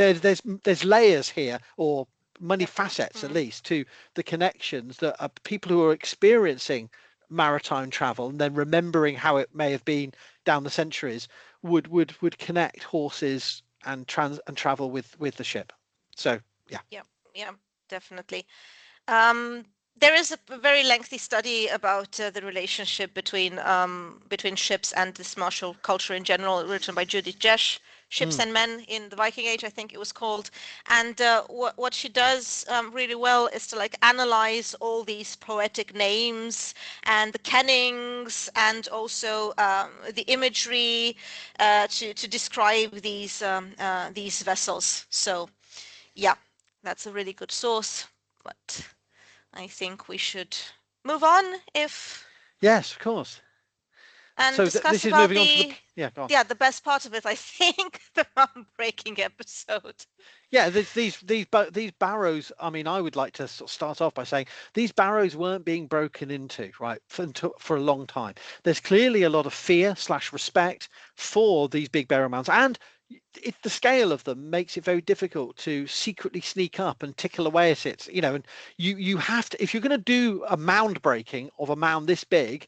B: there's layers here, or many facets at least, to the connections that are people who are experiencing maritime travel and then remembering how it may have been down the centuries would connect horses and travel with the ship. So
A: Yeah, definitely. There is a very lengthy study about the relationship between ships and this martial culture in general, written by Judith Jesh, Ships and Men in the Viking Age, I think it was called. And what she does really well is to like analyze all these poetic names and the kennings, and also the imagery to describe these vessels. So yeah, that's a really good source. But I think we should move on
B: yes, of course.
A: and
B: So
A: discuss
B: this is
A: about
B: moving on to go on.
A: the best part of it, I think, the mound-breaking episode.
B: Yeah, these barrows. I mean, I would like to sort of start off by saying these barrows weren't being broken into, right, for a long time. There's clearly a lot of fear / respect for these big burial mounds, and the scale of them makes it very difficult to secretly sneak up and tickle away at it. And you have to, if you're going to do a mound breaking of a mound this big,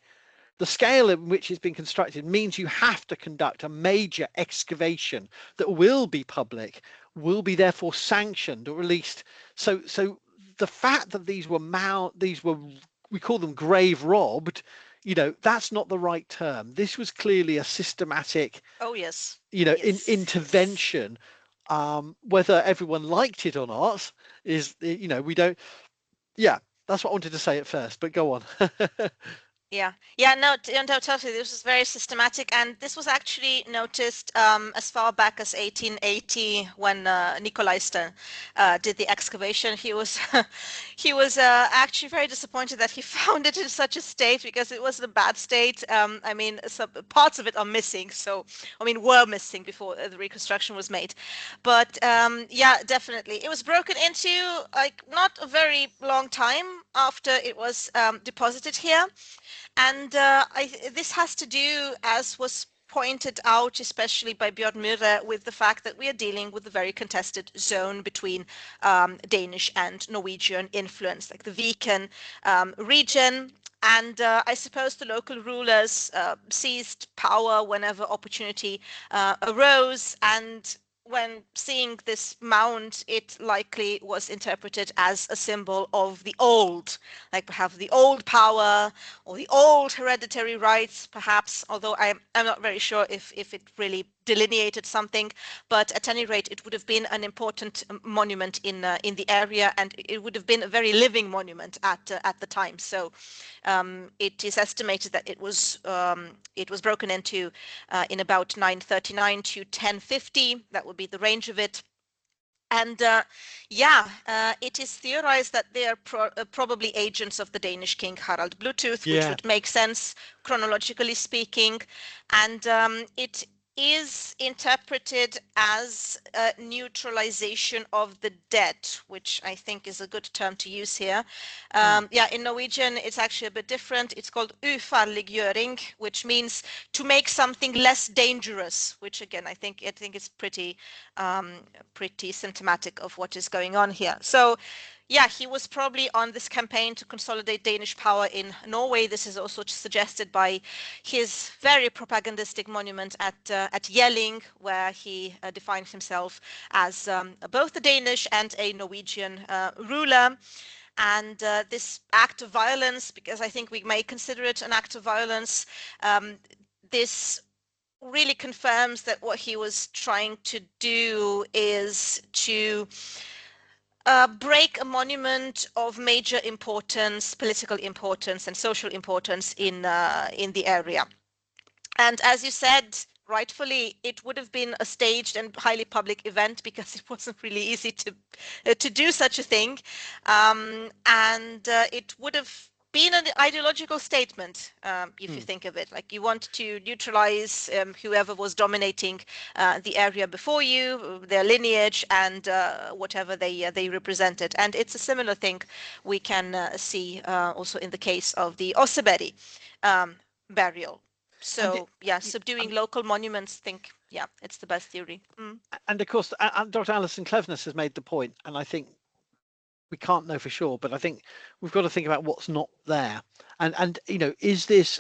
B: the scale in which it's been constructed means you have to conduct a major excavation that will be public, will be therefore sanctioned, or at least so the fact that these were we call them grave robbed, that's not the right term. This was clearly a systematic intervention. Whether everyone liked it or not is, we don't. Yeah. That's what I wanted to say at first, but go on.
A: Yeah, no, no, totally. This was very systematic, and this was actually noticed as far back as 1880 when Nikolai Stern did the excavation. He was he was actually very disappointed that he found it in such a state because it was in a bad state. I mean, some parts of it are missing, so I mean, were missing before the reconstruction was made. But yeah, definitely, it was broken into like not a very long time after it was deposited here. And this has to do, as was pointed out, especially by Björn Myhre, with the fact that we are dealing with a very contested zone between Danish and Norwegian influence, like the Viken region. And I suppose the local rulers seized power whenever opportunity arose. And when seeing this mound, it likely was interpreted as a symbol of the old, like perhaps the old power or the old hereditary rights, perhaps, although I'm not very sure if it really delineated something, but at any rate, it would have been an important monument in the area, and it would have been a very living monument at the time. So it is estimated that it was broken into in about 939 to 1050. That would be the range of it. And yeah, it is theorized that they are probably agents of the Danish king Harald Bluetooth, which would make sense chronologically speaking. And it is interpreted as a neutralization of the dead, which I think is a good term to use here. Yeah, in Norwegian, it's actually a bit different. It's called ufarliggjøring, which means to make something less dangerous, which again, I think is pretty pretty symptomatic of what is going on here. So yeah, he was probably on this campaign to consolidate Danish power in Norway. This is also suggested by his very propagandistic monument at Jelling, where he defines himself as both a Danish and a Norwegian ruler. And this act of violence, because I think we may consider it an act of violence, this really confirms that what he was trying to do is to break a monument of major importance, political importance, and social importance in the area. And as you said, rightfully, it would have been a staged and highly public event because it wasn't really easy to do such a thing, and it would have been an ideological statement, if you think of it. Like you want to neutralize whoever was dominating the area before you, their lineage, and whatever they represented. And it's a similar thing we can see also in the case of the Oseberg burial. So yeah, subduing local monuments, yeah, it's the best theory.
B: And of course, Dr. Alison Cleveness has made the point, and I think we can't know for sure, but I think we've got to think about what's not there. And you know, is this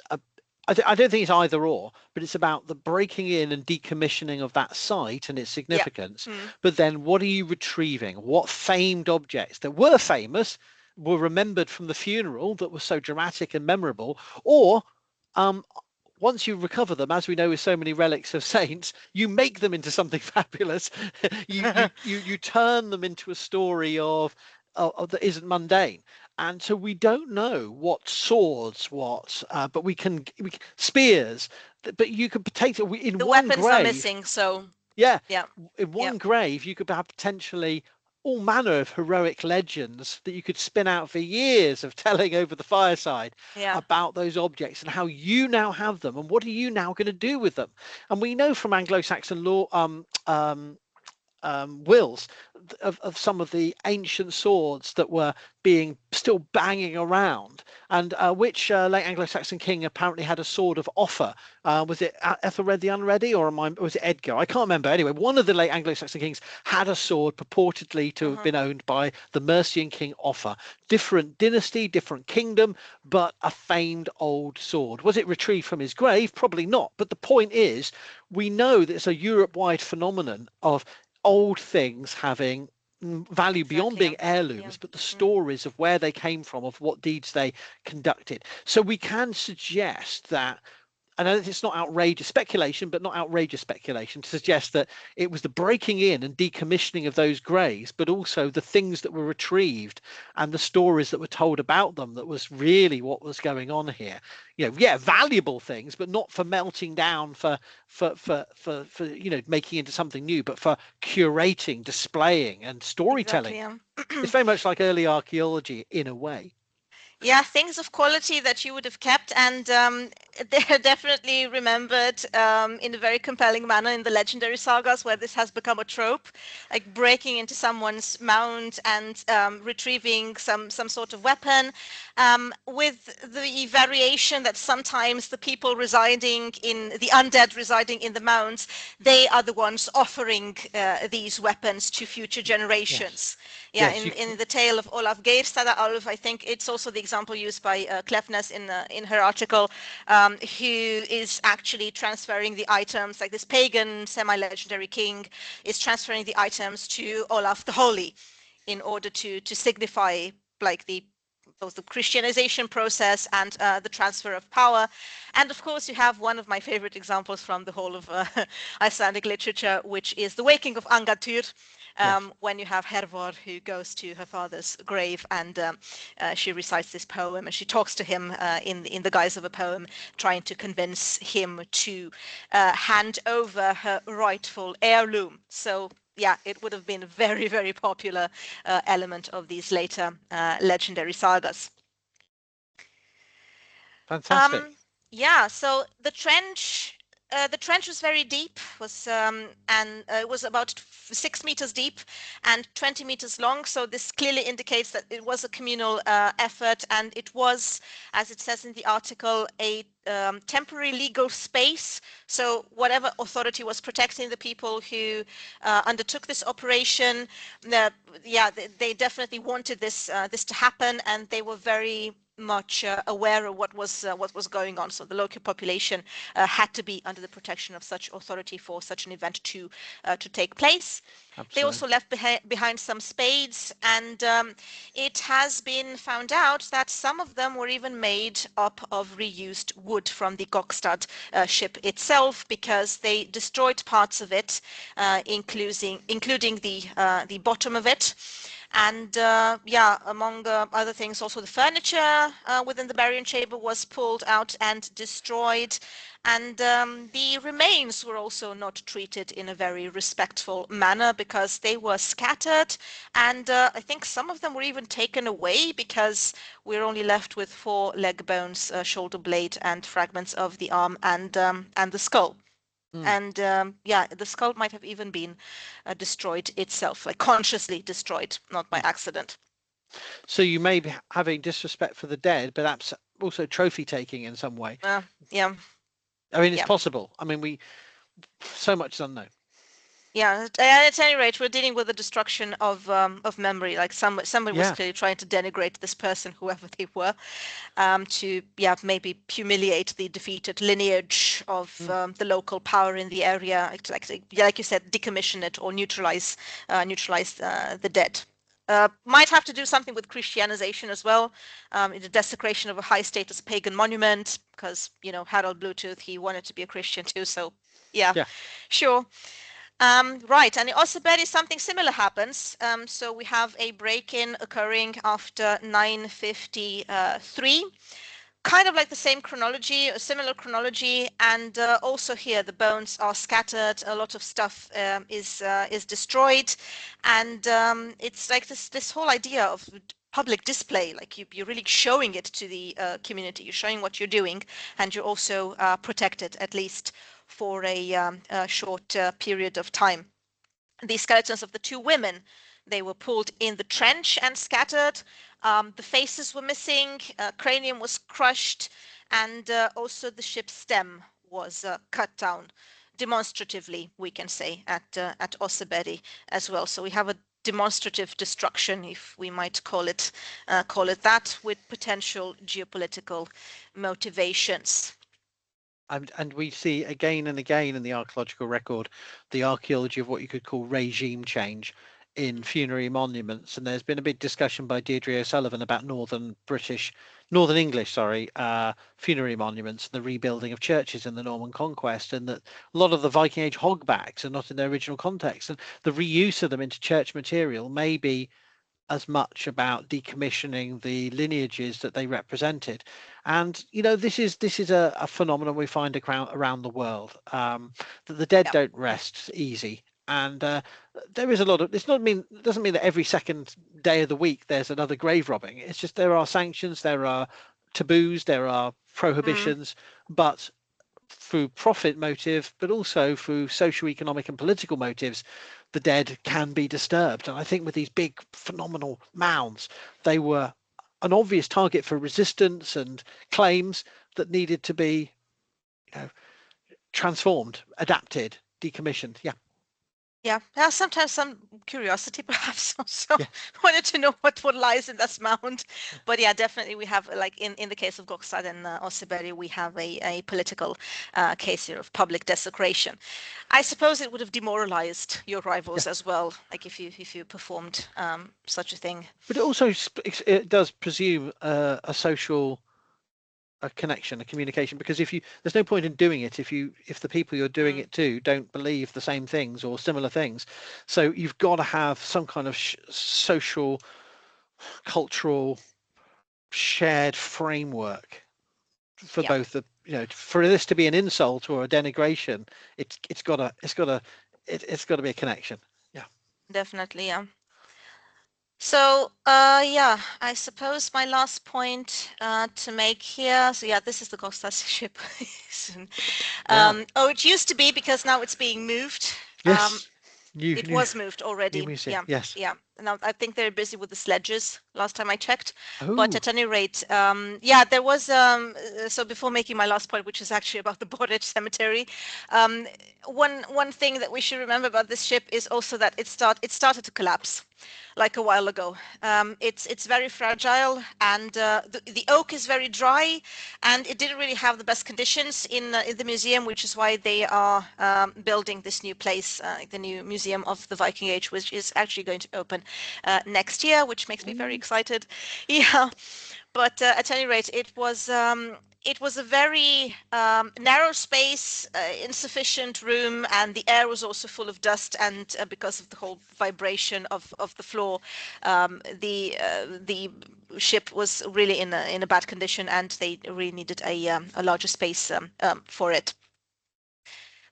B: I don't think it's either or, but it's about the breaking in and decommissioning of that site and its significance.
A: Yeah.
B: But then what are you retrieving? What famed objects that were famous were remembered from the funeral that was so dramatic and memorable? Or once you recover them, as we know with so many relics of saints, you make them into something fabulous. you turn them into a story of that isn't mundane. And so we don't know what swords, but we can spears. But you could take it in
A: the
B: one
A: weapons
B: grave.
A: are missing, so
B: yeah,
A: yeah.
B: In one grave, you could have potentially all manner of heroic legends that you could spin out for years of telling over the fireside about those objects and how you now have them and what are you now going to do with them. And we know from Anglo-Saxon law wills of some of the ancient swords that were still banging around, and which late Anglo-Saxon king apparently had a sword of offer. Was it Ethelred the Unready, or was it Edgar? I can't remember. Anyway, one of the late Anglo-Saxon kings had a sword purportedly to have been owned by the Mercian king Offa. Different dynasty, different kingdom, but a famed old sword. Was it retrieved from his grave? Probably not. But the point is, we know that it's a Europe-wide phenomenon of old things having value beyond being heirlooms, but the stories of where they came from, of what deeds they conducted. So we can suggest that I know it's not outrageous speculation, but not outrageous speculation to suggest that it was the breaking in and decommissioning of those graves, but also the things that were retrieved and the stories that were told about them that was really what was going on here. Yeah, valuable things, but not for melting down for making into something new, but for curating, displaying, and storytelling.
A: Exactly. Yeah.
B: It's very much like early archaeology in a way.
A: Yeah, things of quality that you would have kept, and they're definitely remembered in a very compelling manner in the legendary sagas, where this has become a trope, like breaking into someone's mound and retrieving some sort of weapon, with the variation that sometimes the people residing in the undead residing in the mounds, they are the ones offering these weapons to future generations. Yeah,
B: Yes,
A: in the tale of Olaf Geirstad, I think it's also the example used by Klefnes in her article, who is actually transferring the items, like this pagan semi-legendary king is transferring the items to Olaf the Holy in order to signify like both the Christianization process and the transfer of power. And of course, you have one of my favorite examples from the whole of Icelandic literature, which is the waking of Angantyr, when you have Hervor, who goes to her father's grave, and she recites this poem, and she talks to him in the guise of a poem, trying to convince him to hand over her rightful heirloom. So yeah, it would have been a very, very popular element of these later legendary sagas.
B: fantastic.
A: Yeah, so the trench was very deep, and it was about 6 meters deep and 20 meters long. So this clearly indicates that it was a communal effort, and it was, as it says in the article, a temporary legal space. So whatever authority was protecting the people who undertook this operation, they definitely wanted this to happen, and they were very much aware of what was going on. So the local population had to be under the protection of such authority for such an event to take place. They
B: Absolutely.
A: also left behind some spades, and it has been found out that some of them were even made up of reused wood from the Gokstad ship itself, because they destroyed parts of it, including the bottom of it. And among other things, also the furniture within the burial chamber was pulled out and destroyed. And the remains were also not treated in a very respectful manner, because they were scattered. And I think some of them were even taken away, because we're only left with 4 leg bones, shoulder blade, and fragments of the arm and the skull. And the skull might have even been destroyed itself, like consciously destroyed, not by accident.
B: So you may be having disrespect for the dead, but also trophy taking in some way.
A: Yeah,
B: I mean, it's
A: yeah.
B: possible. I mean, so much is unknown.
A: Yeah, at any rate, we're dealing with the destruction of memory. Like somebody was
B: Yeah.
A: clearly trying to denigrate this person, whoever they were, to maybe humiliate the defeated lineage of the local power in the area. Like you said, decommission it or neutralize the dead. Might have to do something with Christianization as well, the desecration of a high status pagan monument, because Harold Bluetooth, he wanted to be a Christian too. So yeah,
B: Yeah.
A: sure. Right, and in Oseberg something similar happens. So we have a break-in occurring after 953, kind of like the same chronology, a similar chronology, and also here the bones are scattered. A lot of stuff is destroyed, and it's like this whole idea of public display, like you're really showing it to the community. You're showing what you're doing, and you're also protected, at least for a short period of time. The skeletons of the 2 women, they were pulled in the trench and scattered. The faces were missing, cranium was crushed, and also the ship's stem was cut down demonstratively, we can say, at Oseberg as well. So we have a demonstrative destruction, if we might call it that, with potential geopolitical motivations.
B: And we see again and again in the archaeological record the archaeology of what you could call regime change in funerary monuments, and there's been a big discussion by Deirdre O'Sullivan about Northern English, funerary monuments, the rebuilding of churches in the Norman conquest, and that a lot of the Viking Age hogbacks are not in their original context, and the reuse of them into church material may be as much about decommissioning the lineages that they represented. And this is a phenomenon we find around the world, that the dead
A: Yeah.
B: don't rest easy. And there is a lot of, it doesn't mean that every second day of the week there's another grave robbing. It's just there are sanctions, there are taboos, there are prohibitions, but through profit motive, but also through socio-economic and political motives, the dead can be disturbed. And I think with these big phenomenal mounds, they were an obvious target for resistance and claims that needed to be, transformed, adapted, decommissioned. Yeah.
A: Yeah, sometimes some curiosity perhaps also
B: Yeah.
A: wanted to know what lies in this mound. But yeah, definitely we have, like in the case of Gokstad and Oseberg, we have a political case here of public desecration. I suppose it would have demoralized your rivals as well, like if you performed such a thing.
B: But it also it does presume a social a connection, a communication, because there's no point in doing it if the people you're doing it to don't believe the same things or similar things. So you've got to have some kind of social, cultural, shared framework for both the for this to be an insult or a denigration. It's got to be a connection. Yeah.
A: Definitely, yeah. So, yeah, I suppose my last point to make here. So, yeah, this is the Gokstad ship. It used to be, because now it's being moved.
B: Yes.
A: It was moved
B: New
A: already.
B: museum.
A: Yeah,
B: Yes.
A: yeah. Now I think they're busy with the sledges. Last time I checked. But
B: Oh.
A: at any rate, yeah, there was. So before making my last point, which is actually about the Borre cemetery, one thing that we should remember about this ship is also that it started to collapse like a while ago. It's very fragile, and the oak is very dry, and it didn't really have the best conditions in the museum, which is why they are building this new place, the new museum of the Viking Age, which is actually going to open next year, which makes me very excited. Yeah, but at any rate, it was a very narrow space, insufficient room, and the air was also full of dust. And because of the whole vibration of the floor, the ship was really in a bad condition, and they really needed a larger space for it.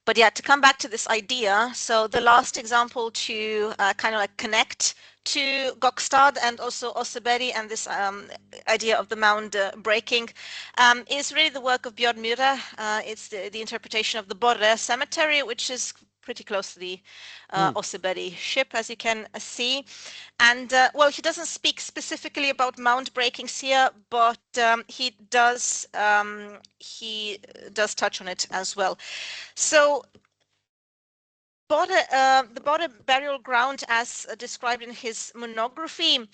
A: But yeah, to come back to this idea, so the last example to kind of like connect to Gokstad and also Oseberg and this idea of the mound breaking is really the work of Bjørn Myhre. It's the interpretation of the Borre cemetery, which is pretty close to the Oseberg ship, as you can see. And well, he doesn't speak specifically about mound breakings here, but he does touch on it as well. So the Borre burial ground, as described in his monography,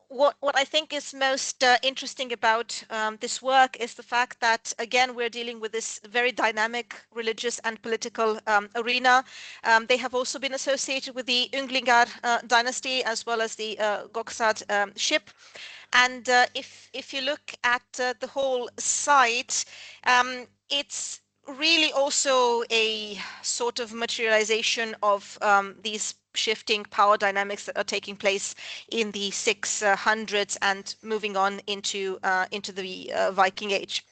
A: what I think is most interesting about this work is the fact that, again, we're dealing with this very dynamic religious and political arena. They have also been associated with the Ynglingar dynasty, as well as the Gokstad ship. And if you look at the whole site, it's really also a sort of materialization of these shifting power dynamics that are taking place in the 600s and moving on into the Viking Age.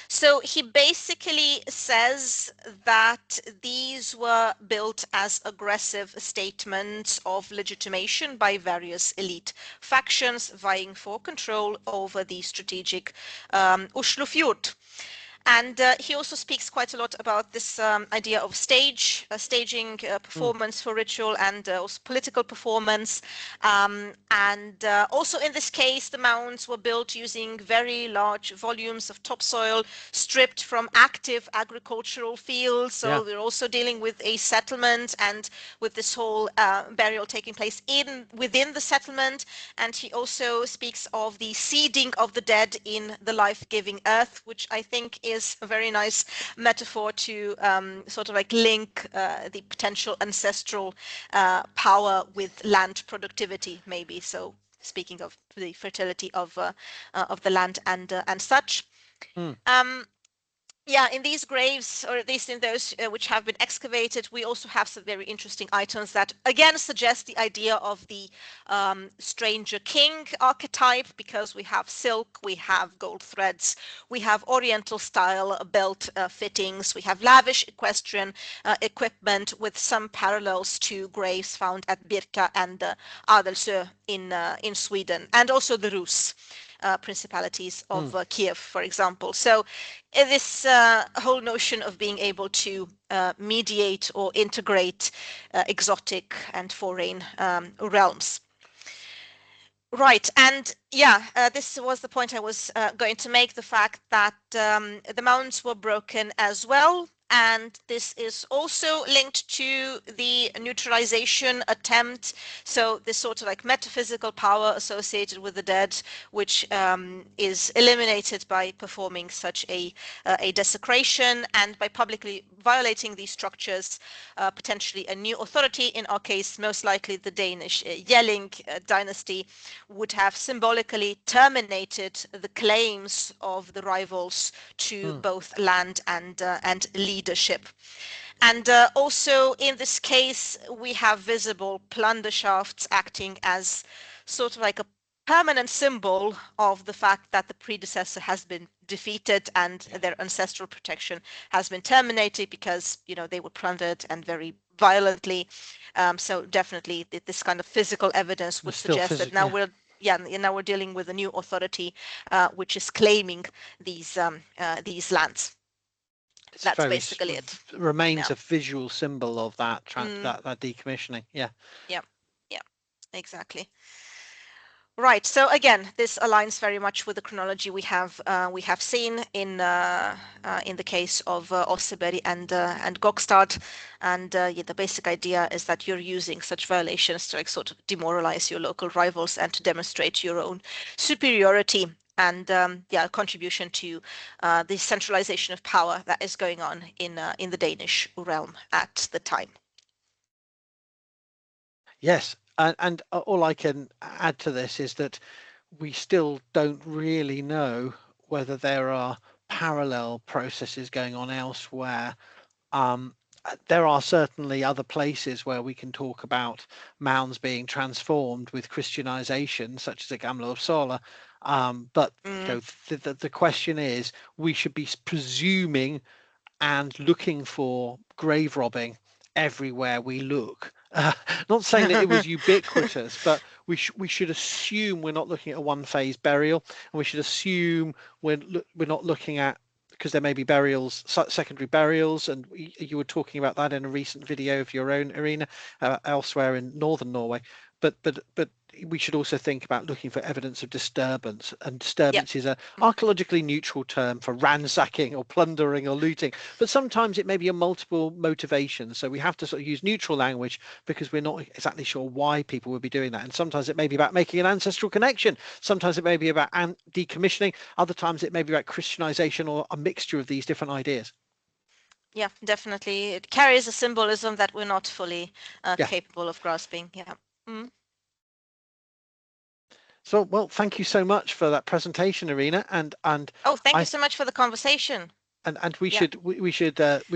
A: So he basically says that these were built as aggressive statements of legitimation by various elite factions vying for control over the strategic Oslofjord. And he also speaks quite a lot about this idea of staging performance for ritual and also political performance. And also in this case, the mounds were built using very large volumes of topsoil stripped from active agricultural fields. So we're also dealing with a settlement and with this whole burial taking place within the settlement. And he also speaks of the seeding of the dead in the life-giving earth, which I think is a very nice metaphor to sort of like link the potential ancestral power with land productivity, maybe. So speaking of the fertility of the land and such.
B: Mm.
A: Yeah, in these graves, or at least in those which have been excavated, we also have some very interesting items that again suggest the idea of the stranger king archetype, because we have silk, we have gold threads, we have oriental style belt fittings, we have lavish equestrian equipment with some parallels to graves found at Birka and Adelsö in Sweden, and also the Rus. Principalities of Kiev, for example. So this whole notion of being able to mediate or integrate exotic and foreign realms. Right, and yeah, this was the point I was going to make, the fact that the mounds were broken as well, and this is also linked to the neutralization attempt, so this sort of like metaphysical power associated with the dead, which is eliminated by performing such a desecration, and by publicly violating these structures, potentially a new authority, in our case most likely the Danish Jelling dynasty, would have symbolically terminated the claims of the rivals to both land and leadership. And also in this case, we have visible plunder shafts acting as sort of like a permanent symbol of the fact that the predecessor has been defeated and their ancestral protection has been terminated, because, you know, they were plundered and very violently. So definitely this kind of physical evidence would suggest that now we're dealing with a new authority which is claiming these lands.
B: It's
A: That's
B: very
A: basically it.
B: remains
A: Yeah.
B: a visual symbol of that that decommissioning. Yeah.
A: Yeah. Yeah. Exactly. Right. So again, this aligns very much with the chronology we have seen in the case of Oseberg and Gokstad, and yeah, the basic idea is that you're using such violations to like sort of demoralize your local rivals and to demonstrate your own superiority and yeah, contribution to the centralization of power that is going on in the Danish realm at the time.
B: Yes, and all I can add to this is that we still don't really know whether there are parallel processes going on elsewhere. There are certainly other places where we can talk about mounds being transformed with Christianization, such as at Gamla Uppsala. But you know, the question is, we should be presuming and looking for grave robbing everywhere we look. Not saying that it was ubiquitous, but we should assume we're not looking at a one-phase burial, and we should assume we're not looking at, because there may be burials, secondary burials, and you were talking about that in a recent video of your own, Irina, elsewhere in northern Norway. But we should also think about looking for evidence of disturbance, and disturbance is a archaeologically neutral term for ransacking or plundering or looting, but sometimes it may be a multiple motivations, so we have to sort of use neutral language because we're not exactly sure why people would be doing that. And sometimes it may be about making an ancestral connection, sometimes it may be about decommissioning, other times it may be about Christianization, or a mixture of these different ideas.
A: Yeah, definitely. It carries a symbolism that we're not fully
B: Yeah.
A: capable of grasping. Yeah. Mm.
B: So, well, thank you so much for that presentation, Irina, and
A: Oh, thank you so much for the conversation.
B: and we
A: Yeah.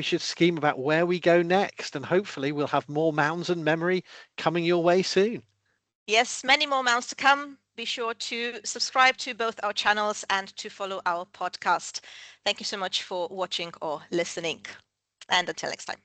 B: should scheme about where we go next, and hopefully we'll have more mounds and memory coming your way soon.
A: Yes, many more mounds to come. Be sure to subscribe to both our channels and to follow our podcast. Thank you so much for watching or listening. And until next time.